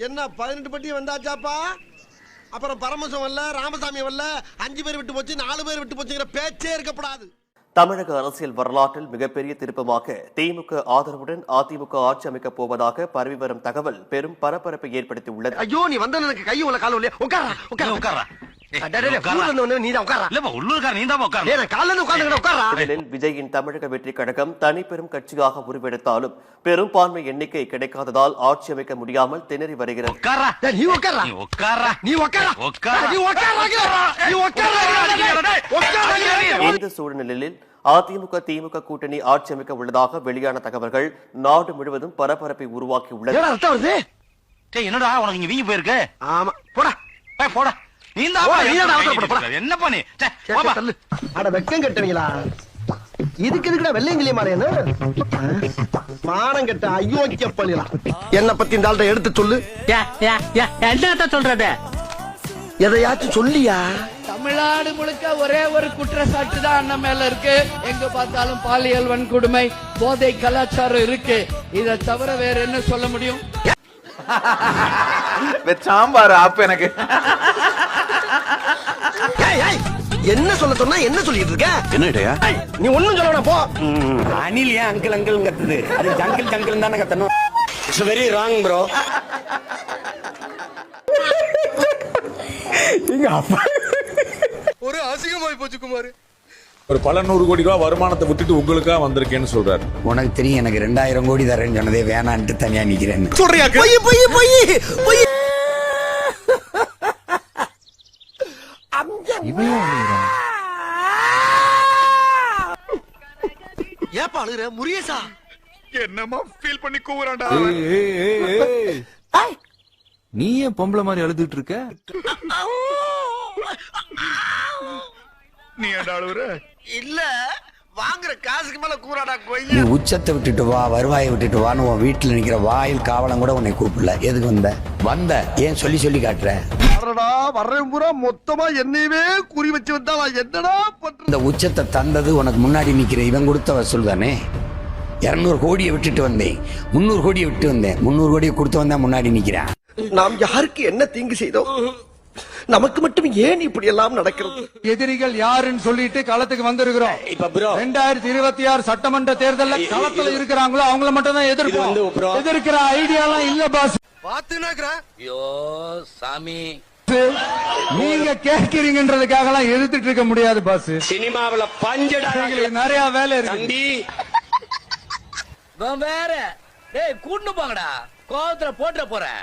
என்ன 18 பட்டி வந்தாச்சாப்பா? அப்புறம் பரமசம் வரல, ராமசாமி வரல, 5 பேர் விட்டு போச்சு, 4 பேர் விட்டு போச்சுங்கிற பேச்சே இருக்கப்படாது. தமிழக அரசியல் வரலாற்றில் மிகப்பெரிய திருப்பமாக திமுக ஆதரவுடன் அதிமுக ஆட்சி அமைக்கப் போவதாக பரவி வரும் தகவல் பெரும் பரபரப்பை ஏற்படுத்தியுள்ளது. ஐயோ, நீ வந்த எனக்கு கை உள்ள கால இல்லையா? உட்காரா உட்காரா. விஜயின் தமிழக வெற்றி கழகம் தனிப்பெரும் கட்சியாக உருவெடுத்தாலும் பெரும்பான்மை எண்ணிக்கை கிடைக்காததால் ஆட்சி அமைக்க முடியாமல் திணறி வருகிறது. இந்த சூழ்நிலையில் அதிமுக திமுக கூட்டணி ஆட்சி அமைக்க உள்ளதாக வெளியான தகவல்கள் நாடு முழுவதும் பரபரப்பை உருவாக்கி உள்ளது. என்னடா உனக்கு இங்க வீங்கி போயிருக்கு? ஆமா, போடா போடா. என்ன பண்ணி வெக்கம் கட்டுவீங்களா? இதுக்கு எதுக்குடா வெள்ளையங்கிலி மாறேன்னு மானம் கட்ட அயோக்கிய பள்ளிலாம். என்ன பத்தி இந்த ஆள்கிட்ட எடுத்து சொல்லு. என்ன சொல்றது? எதையாச்சும் சொல்லியா? தமிழ்நாடு முழுக்க ஒரே ஒரு குற்றச்சாட்டு தான் அண்ணன் மேல இருக்கு. எங்க பார்த்தாலும் பாலியல் வன்கொடுமை, போதை கலாச்சாரம் இருக்கு. இதை தவிர வேற என்ன சொல்ல முடியும்? சாம்பார் ஆப் எனக்கு என்ன சொல்ல சொன்னா என்ன சொல்லிட்டு இருக்க? என்னடையா நீ ஒண்ணும் சொல்லணும் போ. அனில் ஏன் அங்கிள் அங்கிள் கத்துது? அது ஜங்கிள் ஜங்கிள் தானே கத்தணும். It's very wrong bro. எங்க அப்பா ஒரு அசிங்கமாய் போச்சு குமார். ஒரு பல 100 கோடி ரூபாய் வருமானத்தை விட்டுட்டு உங்களுக்கா வந்திருக்கேன்னு சொல்றாரு. உனக்கு தெரியும் எனக்கு 2000 கோடி தரேன்னு சொன்னதே வேணான்ட்டு தனியா நிக்கிறேன். சொல்றியா? போய் போய் போய் போய். ஏப்பா அழுகுற முரியசா? என்னமா ஃபீல் பண்ணி கூவுறான்டா. நீ ஏன் பொம்பளை மாதிரி அழுதுட்டு இருக்க? நீ ஏன்டா அழுகுற? இல்ல, வாங்குற காசுக்கு மேல கூறாடா நீ கொய்யா. உச்சத்தை விட்டுட்டு வா, வருவாயை விட்டுட்டு வான்னு உன் வீட்டுல நிக்கிற வாயில் காவலம் கூட உன்னை கூப்பிடல. எதுக்கு வந்த ஏன் சொல்லி சொல்லி காட்டுற? வர்றேன் பூரா மொத்தமா என்னையவே குறி வச்சு வந்தா நான் என்னடா பண்ற? இந்த உச்சத்தை தந்தது உனக்கு முன்னாடி நிக்கிற இவன் கொடுத்த வசூல் தானே. 200 கோடியை விட்டுட்டு வந்தேன், 300 கோடியை விட்டு வந்தேன், 300 கோடியை கொடுத்து வந்தேன் முன்னாடி நிக்கிறேன். நாம் யாருக்கு என்ன தீங்கு செய்தோம்? நமக்கு மட்டும் ஏன் இப்படி எல்லாம் நடக்கிறது? எதிரிகள் யாருன்னு சொல்லிட்டு களத்துக்கு வந்திருக்கிறோம். 2026 சட்டமன்ற தேர்தல்ல களத்துல இருக்கிறாங்களோ அவங்கள மட்டும் தான் எதிர்ப்போம். எதிர்க்கிற ஐடியா எல்லாம் இல்ல பாஸ். ஐயோ சாமி, நீங்க கேட்கிறீங்கன்றதுக்காக எல்லாம் எதிர்த்துட்டு இருக்க முடியாது பாஸ். சினிமாவில பஞ்சடா நிறைய வேலை இருக்கு. வேற கூட்டு போங்கடா, கோவத்துல போட்டுற போறேன்.